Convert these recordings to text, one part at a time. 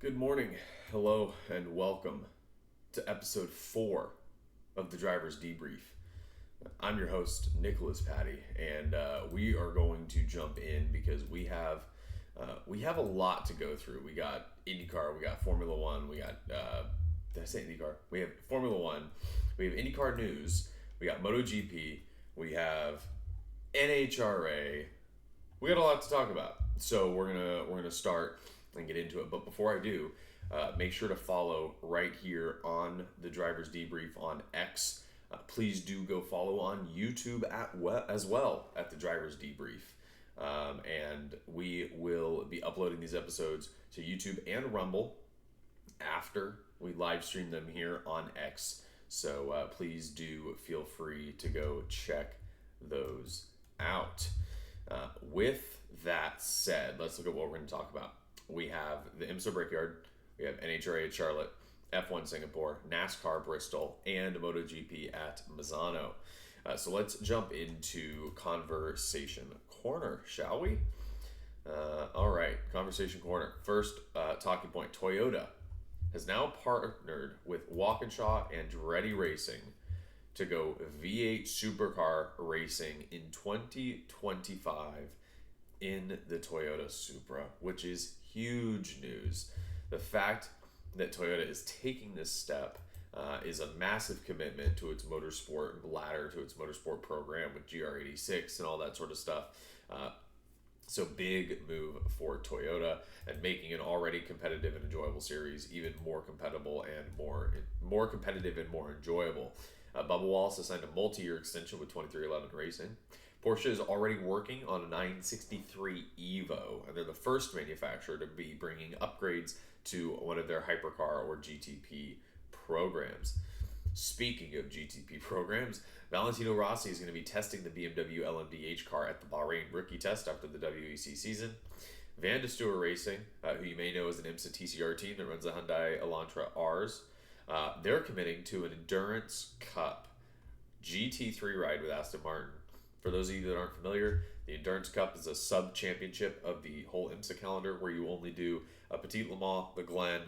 Good morning, hello, and welcome to episode 4 of the Driver's Debrief. I'm your host, Nicholas Patty, and we are going to jump in because we have a lot to go through. We got IndyCar, we got Formula One, we got did I say IndyCar? We have Formula One, we have IndyCar news, we got MotoGP, we have NHRA. We got a lot to talk about, so we're gonna start and get into it. But before I do, make sure to follow right here on the Driver's Debrief on X. Please do go follow on YouTube as well at the Driver's Debrief. And we will be uploading these episodes to YouTube and Rumble after we live stream them here on X. So please do feel free to go check those out. With that said, let's look at what we're going to talk about. We have the IMSA Brickyard, we have NHRA at Charlotte, F1 Singapore, NASCAR Bristol, and MotoGP at Misano. So let's jump into Conversation Corner, shall we? All right, Conversation Corner. First talking point, Toyota has now partnered with Walkinshaw and Andretti Racing to go V8 supercar racing in 2025 in the Toyota Supra, which is huge news. The fact that Toyota is taking this step is a massive commitment to its motorsport ladder, to its motorsport program with GR86 and all that sort of stuff. So big move for Toyota and making an already competitive and enjoyable series even more compatible and more competitive and more enjoyable. Bubba Wallace has signed a multi-year extension with 2311 Racing. Porsche is already working on a 963 Evo, and they're the first manufacturer to be bringing upgrades to one of their hypercar or GTP programs. Speaking of GTP programs, Valentino Rossi is going to be testing the BMW LMDH car at the Bahrain Rookie Test after the WEC season. Van de Steur Racing, who you may know as an IMSA TCR team that runs the Hyundai Elantra Rs, they're committing to an Endurance Cup GT3 ride with Aston Martin. For those of you that aren't familiar, the Endurance Cup is a sub-championship of the whole IMSA calendar where you only do a Petit Le Mans, the Glen,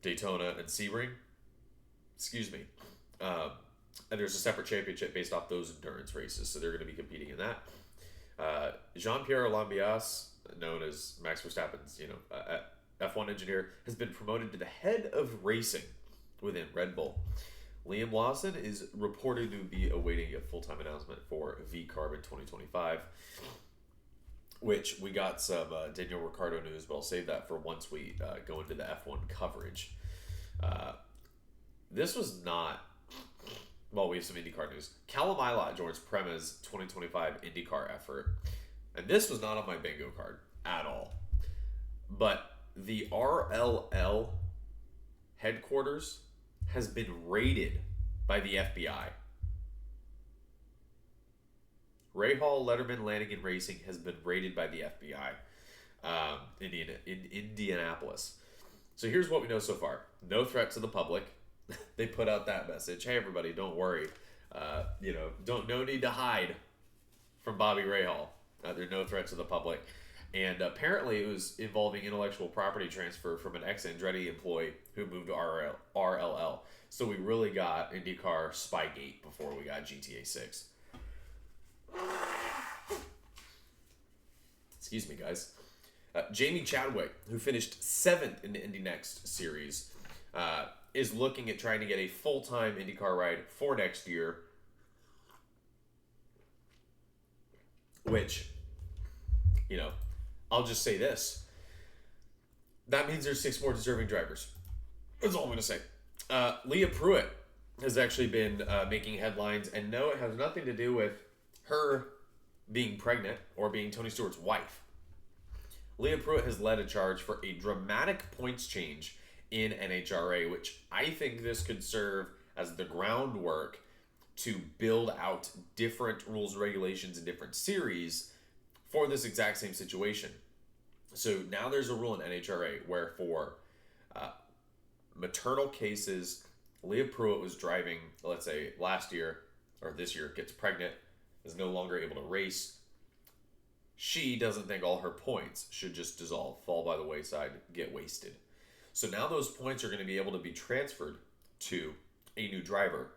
Daytona, and Sebring. Excuse me. And there's a separate championship based off those endurance races, so they're going to be competing in that. Jean-Pierre Lambias, known as Max Verstappen's F1 engineer, has been promoted to the head of racing within Red Bull. Liam Lawson is reported to be awaiting a full-time announcement for V-Carb in 2025, which we got some Daniel Ricciardo news, but I'll save that for once we go into the F1 coverage. This was not... Well, we have some IndyCar news. Callum Ilott joins Prema's 2025 IndyCar effort, and this was not on my bingo card at all. But the RLL headquarters has been raided by the FBI. Rahal Letterman Lanigan Racing has been raided by the FBI in Indianapolis. So here's what we know so far. No threat to the public. They put out that message. Hey, everybody, don't worry. No need to hide from Bobby Rahal. There's no threat to the public. And apparently it was involving intellectual property transfer from an ex-Andretti employee who moved to RLL. So we really got IndyCar Spygate before we got GTA 6. Excuse me, guys. Jamie Chadwick, who finished 7th in the Indy Next series, is looking at trying to get a full-time IndyCar ride for next year, which, I'll just say this. That means there's 6 more deserving drivers. That's all I'm going to say. Leah Pruitt has actually been making headlines, and no, it has nothing to do with her being pregnant or being Tony Stewart's wife. Leah Pruitt has led a charge for a dramatic points change in NHRA, which I think this could serve as the groundwork to build out different rules and regulations in different series for this exact same situation. So now there's a rule in NHRA where for maternal cases, Leah Pruitt was driving, let's say last year or this year, gets pregnant, is no longer able to race. She doesn't think all her points should just dissolve, fall by the wayside, get wasted. So now those points are going to be able to be transferred to a new driver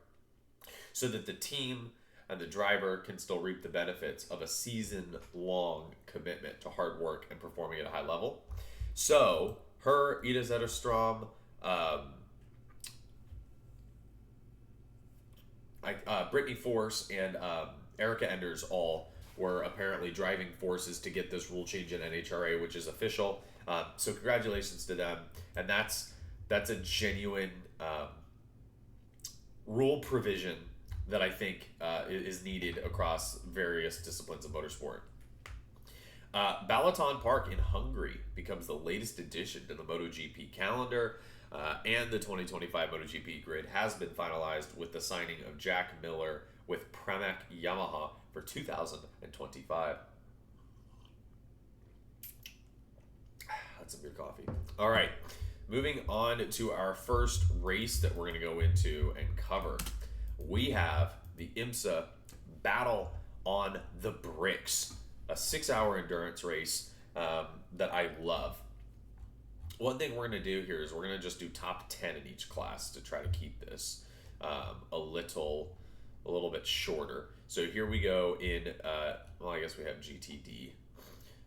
so that the team and the driver can still reap the benefits of a season-long commitment to hard work and performing at a high level. So her, Ida Zetterstrom, Brittany Force, and Erica Enders all were apparently driving forces to get this rule change in NHRA, which is official. So congratulations to them, and that's a genuine rule provision that I think is needed across various disciplines of motorsport. Balaton Park in Hungary becomes the latest addition to the MotoGP calendar, and the 2025 MotoGP grid has been finalized with the signing of Jack Miller with Pramac Yamaha for 2025. That's some good coffee. All right, moving on to our first race that we're going to go into and cover. We have the IMSA Battle on the Bricks, a 6-hour endurance race that I love. One thing we're going to do here is we're going to just do top 10 in each class to try to keep this a little bit shorter. So here we go in, well, I guess we have GTD.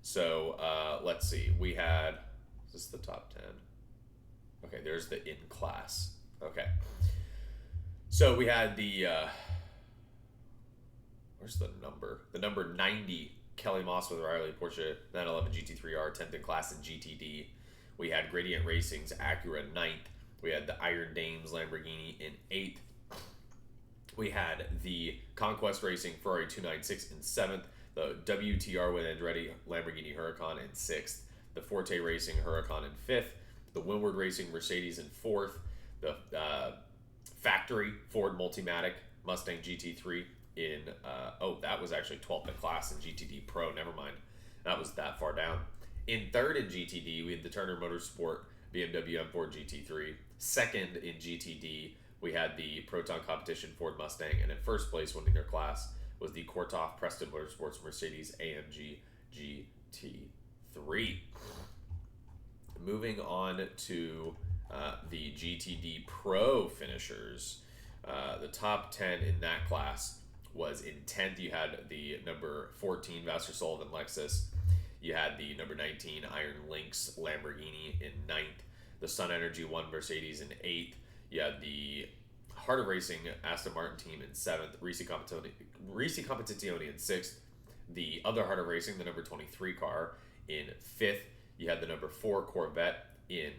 So let's see. We had, is this the top 10? Okay, there's the in class. Okay. So we had the, where's the number? The number 90, Kelly Moss with Riley Porsche 911 GT3R, 10th in class in GTD. We had Gradient Racing's Acura 9th. We had the Iron Dames Lamborghini in 8th. We had the Conquest Racing Ferrari 296 in 7th. The WTR with Andretti Lamborghini Huracan in 6th. The Forte Racing Huracan in 5th. The Winward Racing Mercedes in 4th. The Factory Ford Multimatic Mustang GT3 in, that was actually 12th in class in GTD Pro. Never mind. That was that far down. In 3rd in GTD, we had the Turner Motorsport BMW M4 GT3. 2nd in GTD, we had the Proton Competition Ford Mustang. And in 1st place, winning their class, was the Korthoff Preston Motorsports Mercedes AMG GT3. Moving on to the GTD Pro finishers. The top 10 in that class was in 10th, you had the number 14 Vassar Sullivan Lexus. You had the number 19 Iron Lynx Lamborghini in 9th. The Sun Energy 1 Mercedes in 8th. You had the Heart of Racing Aston Martin team in 7th. Risi Competizione in 6th. The other Heart of Racing, the number 23 car, in 5th. You had the number 4 Corvette in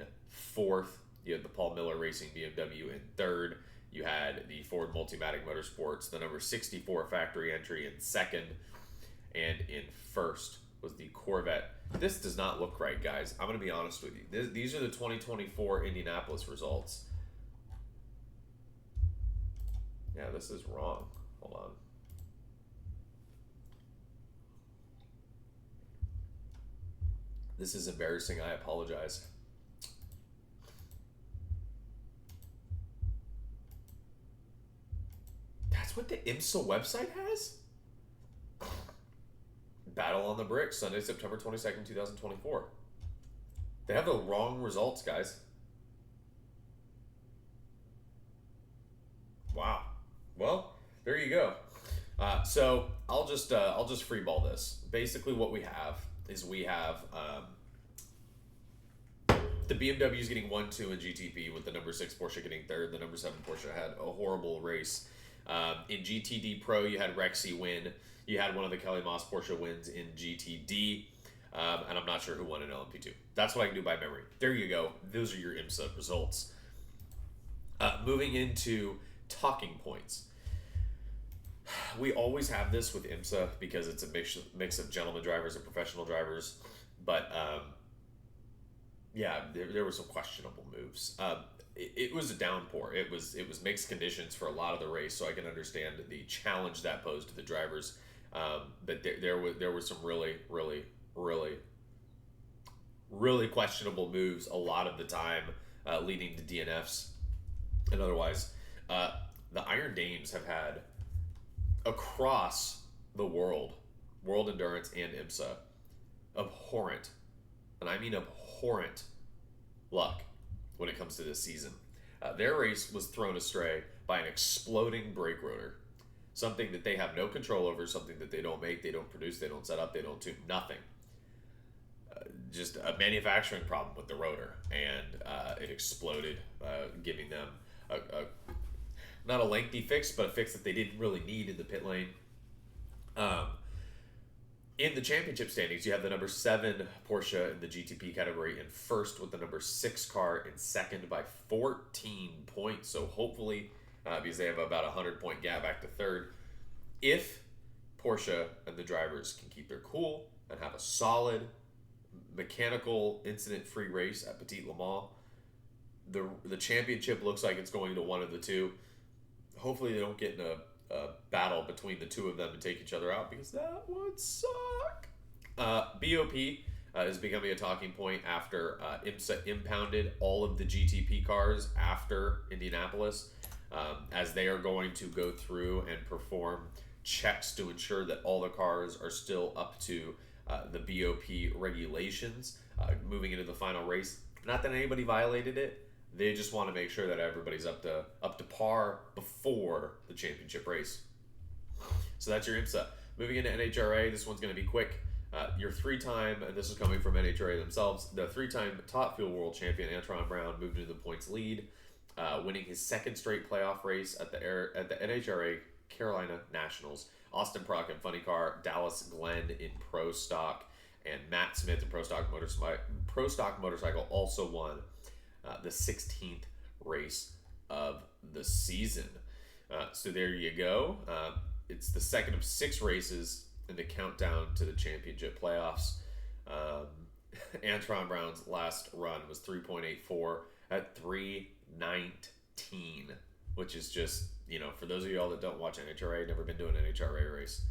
4th. You had the Paul Miller Racing BMW in 3rd. You had the Ford Multimatic Motorsports, the number 64 factory entry in 2nd. And in 1st was the Corvette. This does not look right, guys. I'm going to be honest with you. These are the 2024 Indianapolis results. Yeah, this is wrong. Hold on. This is embarrassing. I apologize. That's what the IMSA website has? Battle on the Bricks, Sunday, September 22nd, 2024. They have the wrong results, guys. Wow. Well, there you go. So I'll just freeball this. Basically, what we have is we have the BMWs getting 1, 2 in GTP, with the number 6 Porsche getting 3rd. The number 7 Porsche had a horrible race. In GTD Pro, you had Rexy win. You had one of the Kelly Moss Porsche wins in GTD. And I'm not sure who won in LMP2. That's what I can do by memory. There you go. Those are your IMSA results. Moving into talking points. We always have this with IMSA because it's a mix of gentleman drivers and professional drivers. But, yeah, there were some questionable moves. It was a downpour. It was mixed conditions for a lot of the race, so I can understand the challenge that posed to the drivers. But there were some really, really, really, really questionable moves a lot of the time, leading to DNFs and otherwise. The Iron Dames have had, across the world endurance and IMSA, abhorrent, and I mean abhorrent, luck when it comes to this season. Their race was thrown astray by an exploding brake rotor, something that they have no control over, something that they don't make, they don't produce, they don't set up, they don't tune, nothing. Just a manufacturing problem with the rotor, and it exploded, giving them not a lengthy fix, but a fix that they didn't really need in the pit lane. In the championship standings, you have the number 7 Porsche in the GTP category in first, with the number 6 car in second by 14 points. So hopefully, because they have about a 100-point gap back to third, if Porsche and the drivers can keep their cool and have a solid mechanical incident-free race at Petit Le Mans, the championship looks like it's going to one of the two. Hopefully they don't get in a battle between the two of them and take each other out, because that would suck. BOP is becoming a talking point after IMSA impounded all of the GTP cars after Indianapolis, as they are going to go through and perform checks to ensure that all the cars are still up to the BOP regulations moving into the final race. Not that anybody violated it. They just want to make sure that everybody's up to par before the championship race. So that's your IMSA. Moving into NHRA, this one's going to be quick. Your 3-time, and this is coming from NHRA themselves, the 3-time Top Fuel World Champion Antron Brown moved into the points lead, winning his second straight playoff race at the NHRA Carolina Nationals. Austin Prock in Funny Car, Dallas Glenn in Pro Stock, and Matt Smith in Pro Stock Motorcycle also won the 16th race of the season. So there you go. It's the second of 6 races in the countdown to the championship playoffs. Antron Brown's last run was 3.84 at 3:19, which is just, for those of y'all that don't watch NHRA, never been to an NHRA race,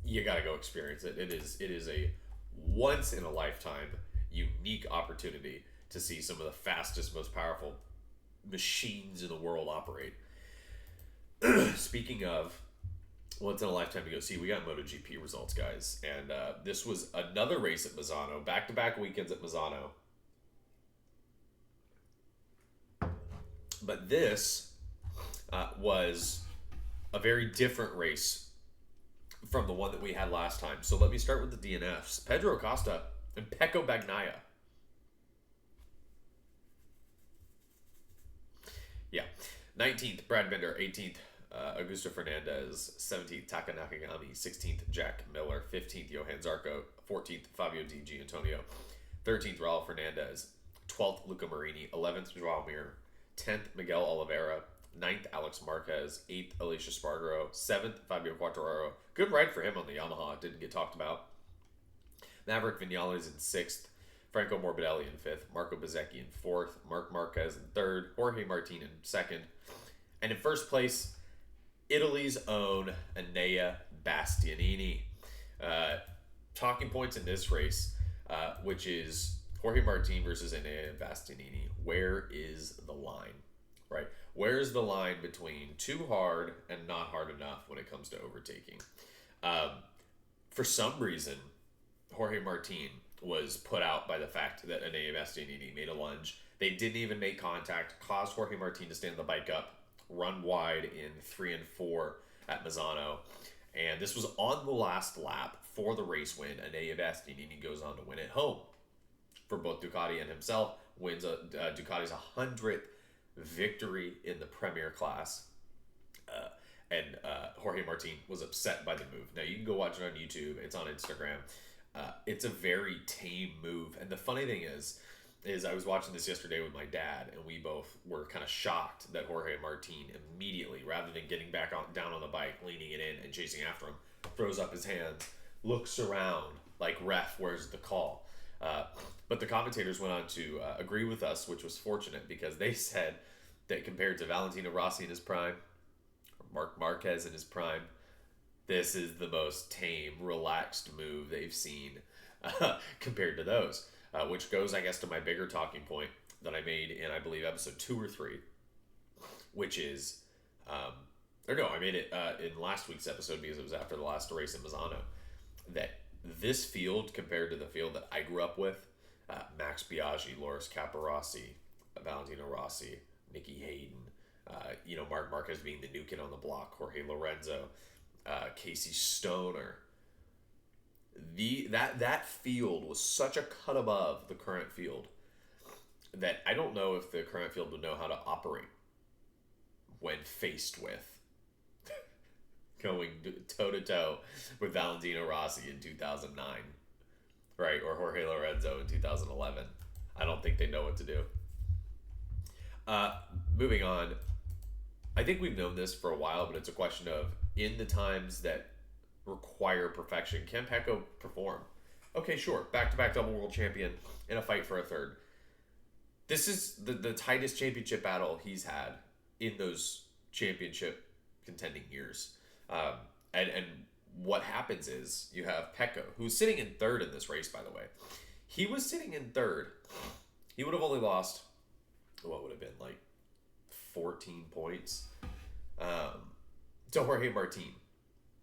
you got to go experience it. It is a once in a lifetime unique opportunity to see some of the fastest, most powerful machines in the world operate. Speaking of once in a lifetime to go see, we got MotoGP results, guys. And this was another race at Misano, back-to-back weekends at Misano. But this was a very different race from the one that we had last time. So let me start with the DNFs. Pedro Acosta and Pecco Bagnaia. Yeah. 19th, Brad Binder. 18th, Augusto Fernandez. 17th, Taka Nakagami. 16th, Jack Miller. 15th, Johan Zarco. 14th, Fabio Di Gianantonio. 13th, Raul Fernandez. 12th, Luca Marini. 11th, Joao Mir. 10th, Miguel Oliveira. 9th, Alex Marquez. 8th, Alicia Spargaro. 7th, Fabio Quartararo. Good ride for him on the Yamaha. Didn't get talked about. Maverick Vinales in 6th. Franco Morbidelli in 5th. Marco Bezzecchi in 4th. Marc Marquez in 3rd. Jorge Martin in 2nd. And in first place, Italy's own Enea Bastianini. Talking points in this race, which is Jorge Martin versus Enea Bastianini. Where is the line? Right? Where's the line between too hard and not hard enough when it comes to overtaking? For some reason, Jorge Martin was put out by the fact that Enea Bastianini made a lunge. They didn't even make contact, caused Jorge Martin to stand the bike up, run wide in 3 and 4 at Misano. And this was on the last lap for the race win. Enea Bastianini goes on to win at home for both Ducati and himself. Wins Ducati's 100th victory in the Premier class. And Jorge Martin was upset by the move. Now, you can go watch it on YouTube. It's on Instagram. It's a very tame move. And the funny thing is I was watching this yesterday with my dad, and we both were kind of shocked that Jorge Martin immediately, rather than getting back down on the bike, leaning it in and chasing after him, throws up his hands, looks around like, ref, where's the call? But the commentators went on to agree with us, which was fortunate, because they said that compared to Valentino Rossi in his prime, or Marc Marquez in his prime, this is the most tame, relaxed move they've seen compared to those. Which goes, I guess, to my bigger talking point that I made in, I believe, episode 2 or 3, which is, I made it in last week's episode because it was after the last race in Misano, that this field compared to the field that I grew up with, Max Biaggi, Loris Capirossi, Valentino Rossi, Nicky Hayden, Mark Marquez being the new kid on the block, Jorge Lorenzo, Casey Stoner. That field was such a cut above the current field that I don't know if the current field would know how to operate when faced with going toe to toe with Valentino Rossi in 2009, right? Or Jorge Lorenzo in 2011. I don't think they know what to do. Moving on, I think we've known this for a while, but it's a question of in the times that require perfection, can Pecco perform? Okay, sure, back-to-back double world champion in a fight for a third. This is the tightest championship battle he's had in those championship contending years. And what happens is you have Pecco, who's sitting in third in this race, by the way. He was sitting in third. He would have only lost, what would have been, like 14 points to Jorge Martin.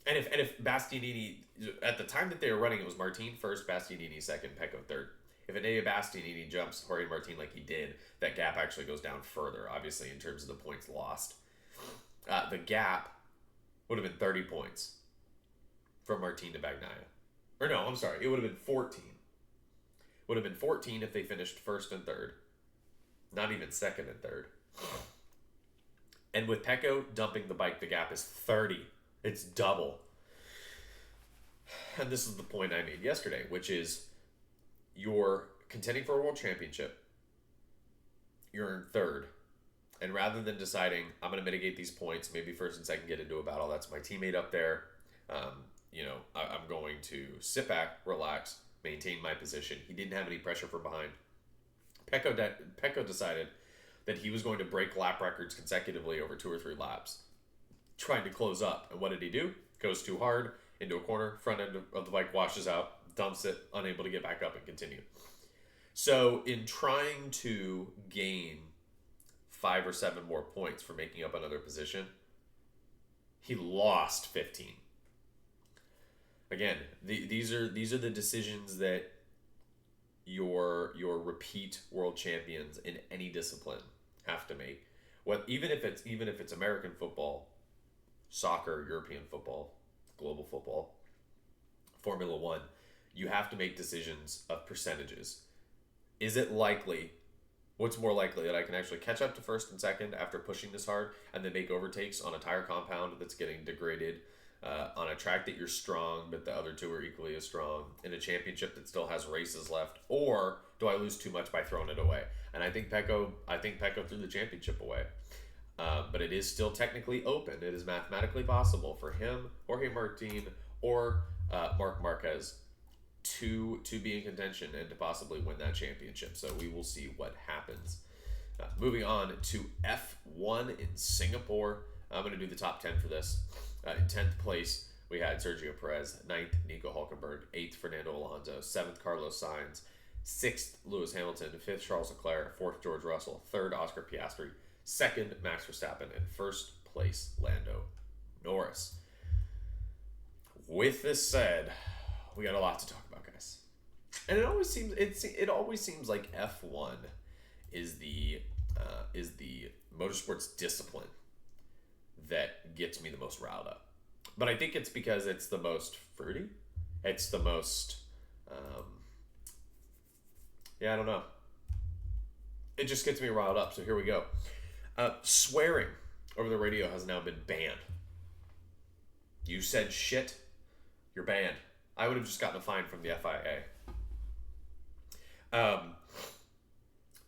And if Bastianini, at the time that they were running, it was Martin first, Bastianini second, Pecco third. If Enea Bastianini jumps Jorge Martin like he did, that gap actually goes down further, obviously, in terms of the points lost. The gap would have been 30 points from Martin to Bagnaia. Or no, I'm sorry, it would have been 14. Would have been 14 if they finished first and third. Not even second and third. And with Pecco dumping the bike, the gap is 30. It's double. And this is the point I made yesterday, which is you're contending for a world championship. You're in third. And rather than deciding, I'm going to mitigate these points, maybe first and second get into a battle, that's my teammate up there. I'm going to sit back, relax, maintain my position. He didn't have any pressure from behind. Pecco decided that he was going to break lap records consecutively over 2 or 3 laps, trying to close up. And what did he do? Goes too hard into a corner, front end of the bike washes out, dumps it, unable to get back up and continue. So in trying to gain 5 or 7 more points for making up another position, he lost 15. Again, these are the decisions that your repeat world champions in any discipline have to make. Even if it's American football, soccer, European football, global football, Formula One, you have to make decisions of percentages. Is it likely? What's more likely, that I can actually catch up to first and second after pushing this hard and then make overtakes on a tire compound that's getting degraded, on a track that you're strong but the other two are equally as strong, in a championship that still has races left? Or do I lose too much by throwing it away? And I think Pecco threw the championship away. But it is still technically open. It is mathematically possible for him, Jorge Martin, or Marc Marquez to be in contention and to possibly win that championship. So we will see what happens. Moving on to F1 in Singapore. I'm going to do the top 10 for this. In 10th place, we had Sergio Perez. 9th, Nico Hulkenberg. 8th, Fernando Alonso. 7th, Carlos Sainz. 6th, Lewis Hamilton. 5th, Charles Leclerc. 4th, George Russell. 3rd, Oscar Piastri. 2nd, Max Verstappen. And 1st place, Lando Norris. With this said, we got a lot to talk about, guys. And it always seems like F1 is the motorsports discipline that gets me the most riled up. But I think it's because it's the most fruity. It's the most I don't know. It just gets me riled up. So here we go. Swearing over the radio has now been banned. You said shit, you're banned. I would have just gotten a fine from the FIA.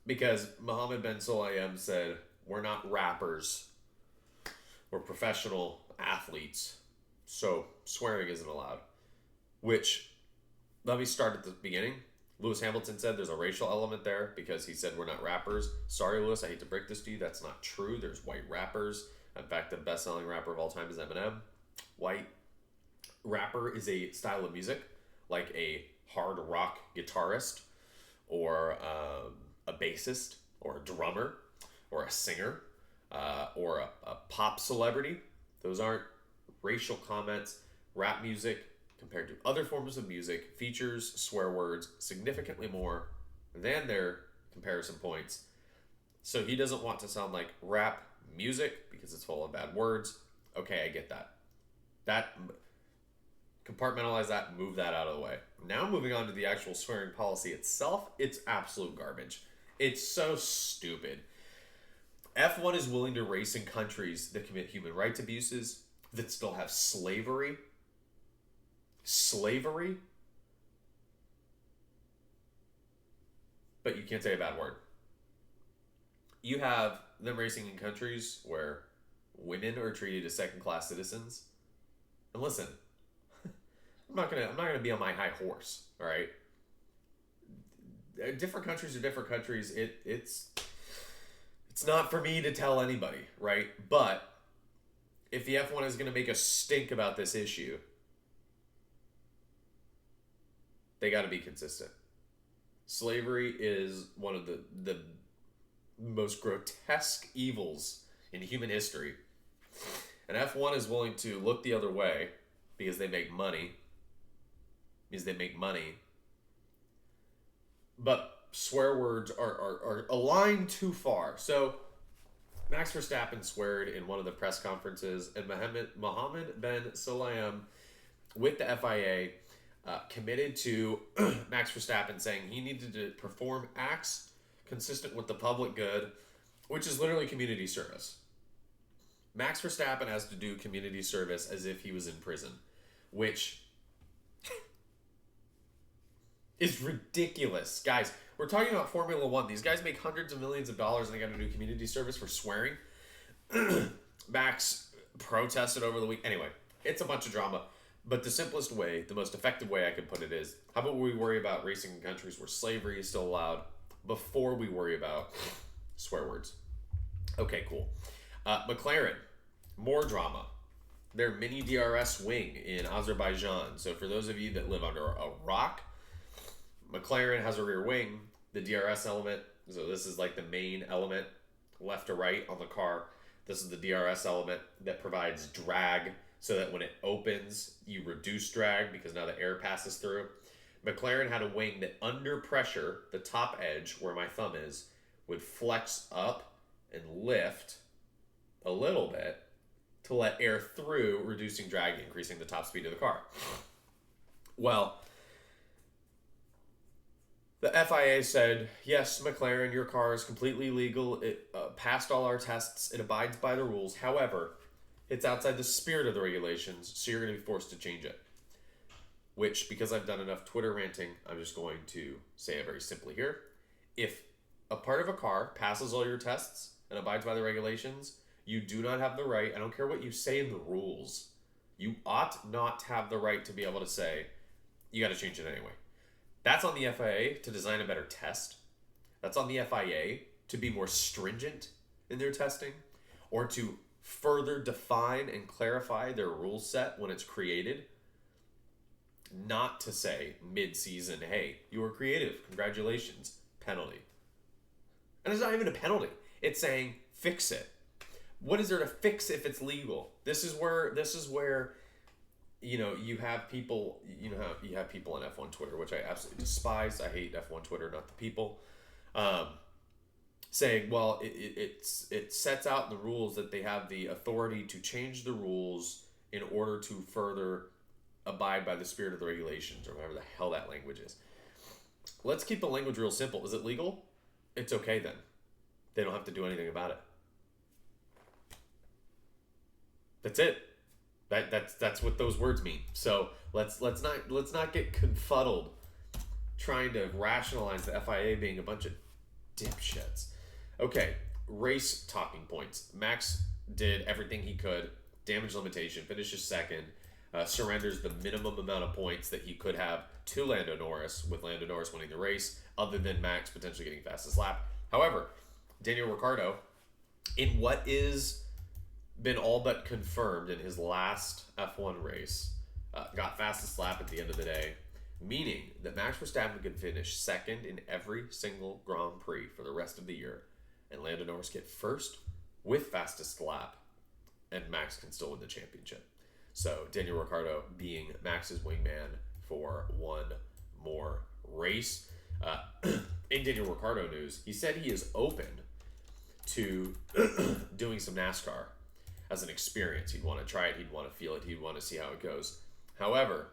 Because Mohammed Ben Sulayem said, we're not rappers. We're professional athletes. So swearing isn't allowed. Which, let me start at the beginning. Lewis Hamilton said there's a racial element there because he said we're not rappers. Sorry, Lewis, I hate to break this to you. That's not true. There's white rappers. In fact, the best-selling rapper of all time is Eminem. White. Rapper is a style of music, like a hard rock guitarist, or a bassist, or a drummer, or a singer, or a pop celebrity. Those aren't racial comments. Rap music, compared to other forms of music, features swear words significantly more than their comparison points. So he doesn't want to sound like rap music because it's full of bad words. Okay, I get that. That compartmentalize that, move that out of the way. Now moving on to the actual swearing policy itself, it's absolute garbage. It's so stupid. F1 is willing to race in countries that commit human rights abuses, that still have slavery. Slavery? But you can't say a bad word. You have them racing in countries where women are treated as second-class citizens. And listen, I'm not gonna be on my high horse, all right? Different countries are different countries. It's not for me to tell anybody, right? But if the F1 is gonna make a stink about this issue, they got to be consistent. Slavery is one of the most grotesque evils in human history. And F1 is willing to look the other way because they make money. But swear words are aligned too far. So Max Verstappen sweared in one of the press conferences, and Mohammed Ben Sulayem with the FIA committed to Max Verstappen saying he needed to perform acts consistent with the public good, which is literally community service. Max Verstappen has to do community service as if he was in prison, which is ridiculous. Guys, we're talking about Formula One. These guys make hundreds of millions of dollars and they got to do community service for swearing. Max protested over the week. Anyway, it's a bunch of drama. But the simplest way, the most effective way I can put it is, how about we worry about racing in countries where slavery is still allowed before we worry about swear words? Okay, cool. McLaren, more drama. Their mini DRS wing in Azerbaijan. So for those of you that live under a rock, McLaren has a rear wing, the DRS element. So this is like the main element, left to right on the car. This is the DRS element that provides drag so that when it opens, you reduce drag because now the air passes through. McLaren had a wing that under pressure, the top edge, where my thumb is, would flex up and lift a little bit to let air through, reducing drag, increasing the top speed of the car. Well, the FIA said, yes, McLaren, your car is completely legal. It passed all our tests. It abides by the rules. However, it's outside the spirit of the regulations, so you're going to be forced to change it. Which, because I've done enough Twitter ranting, I'm just going to say it very simply here. If a part of a car passes all your tests and abides by the regulations, you do not have the right, I don't care what you say in the rules, you ought not have the right to be able to say, you got to change it anyway. That's on the FIA to design a better test. That's on the FIA to be more stringent in their testing, or to further define and clarify their rule set when it's created. Not to say mid-season, hey, you were creative, congratulations, penalty. And it's not even a penalty. It's saying fix it. What is there to fix if it's legal? This is where you have people, you have people on F1 Twitter, which I absolutely despise. I hate F1 Twitter, not the people. Saying, well, it sets out in the rules that they have the authority to change the rules in order to further abide by the spirit of the regulations, or whatever the hell that language is. Let's keep the language real simple. Is it legal? It's okay then. They don't have to do anything about it. That's it. That's what those words mean. So let's not get confuddled trying to rationalize the FIA being a bunch of dipshits. Okay, race talking points. Max did everything he could. Damage limitation, finishes second. Surrenders the minimum amount of points that he could have to Lando Norris, with Lando Norris winning the race, other than Max potentially getting fastest lap. However, Daniel Ricciardo, in what is been all but confirmed in his last F1 race, got fastest lap at the end of the day, meaning that Max Verstappen could finish second in every single Grand Prix for the rest of the year, and Lando Norris get first with fastest lap, and Max can still win the championship. So Daniel Ricciardo being Max's wingman for one more race. In Daniel Ricciardo news, he said he is open to doing some NASCAR as an experience. He'd want to try it. He'd want to feel it. He'd want to see how it goes. However,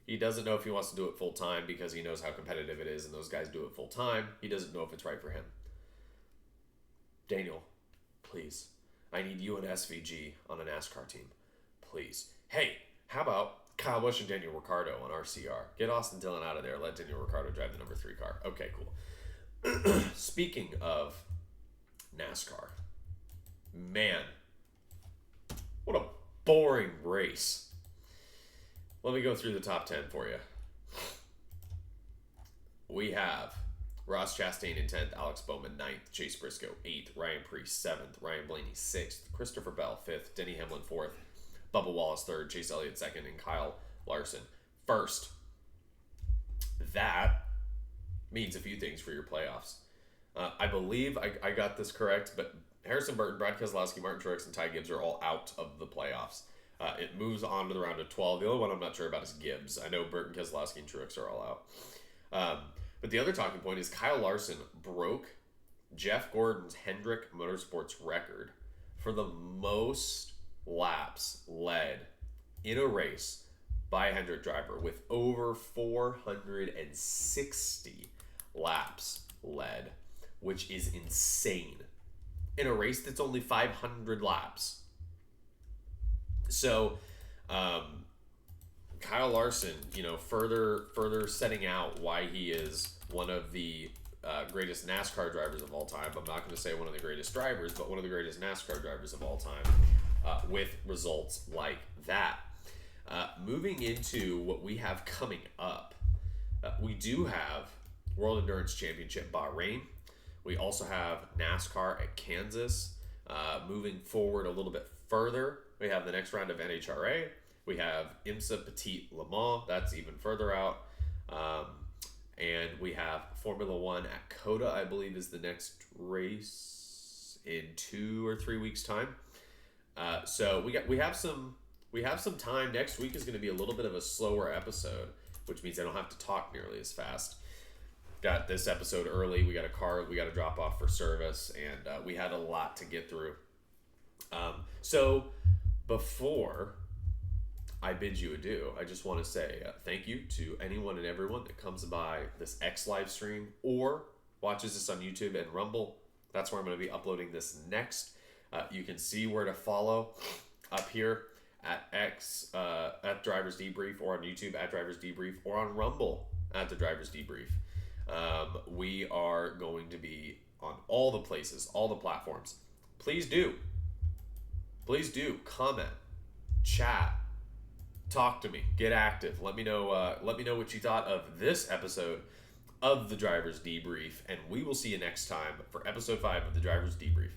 he doesn't know if he wants to do it full time because he knows how competitive it is and those guys do it full time. He doesn't know if it's right for him. Daniel, please, I need you and SVG on a NASCAR team. Please. Hey, how about Kyle Busch and Daniel Ricciardo on RCR? Get Austin Dillon out of there. Let Daniel Ricciardo drive the number 3 car. Okay, cool. Speaking of NASCAR, man, what a boring race. Let me go through the top 10 for you. We have Ross Chastain in 10th, Alex Bowman 9th, Chase Briscoe 8th, Ryan Preece 7th, Ryan Blaney 6th, Christopher Bell 5th, Denny Hamlin 4th, Bubba Wallace 3rd, Chase Elliott 2nd, and Kyle Larson 1st. That means a few things for your playoffs. I believe I got this correct, but Harrison Burton, Brad Keselowski, Martin Truex, and Ty Gibbs are all out of the playoffs. It moves on to the round of 12. The only one I'm not sure about is Gibbs. I know Burton, Keselowski, and Truex are all out. But the other talking point is Kyle Larson broke Jeff Gordon's Hendrick Motorsports record for the most laps led in a race by a Hendrick driver, with over 460 laps led, which is insane in a race that's only 500 laps. So, Kyle Larson, further setting out why he is one of the greatest NASCAR drivers of all time. I'm not going to say one of the greatest drivers, but one of the greatest NASCAR drivers of all time, with results like that. Moving into what we have coming up, we do have World Endurance Championship Bahrain. We also have NASCAR at Kansas. Moving forward a little bit further, we have the next round of NHRA. We have IMSA Petit Le Mans. That's even further out. And we have Formula One at COTA, I believe, is the next race in 2 or 3 weeks' time. So we have some time. Next week is going to be a little bit of a slower episode, which means I don't have to talk nearly as fast. Got this episode early. We got a car we got to drop off for service, and we had a lot to get through. So before I bid you adieu, I just want to say thank you to anyone and everyone that comes by this X live stream or watches this on YouTube and Rumble. That's where I'm going to be uploading this next. You can see where to follow up here at X at Drivers Debrief, or on YouTube at Drivers Debrief, or on Rumble at the Drivers Debrief. We are going to be on all the places, all the platforms. Please do comment, chat, talk to me, get active. Let me know what you thought of this episode of the Drivers Debrief, and we will see you next time for episode 5 of the Drivers Debrief.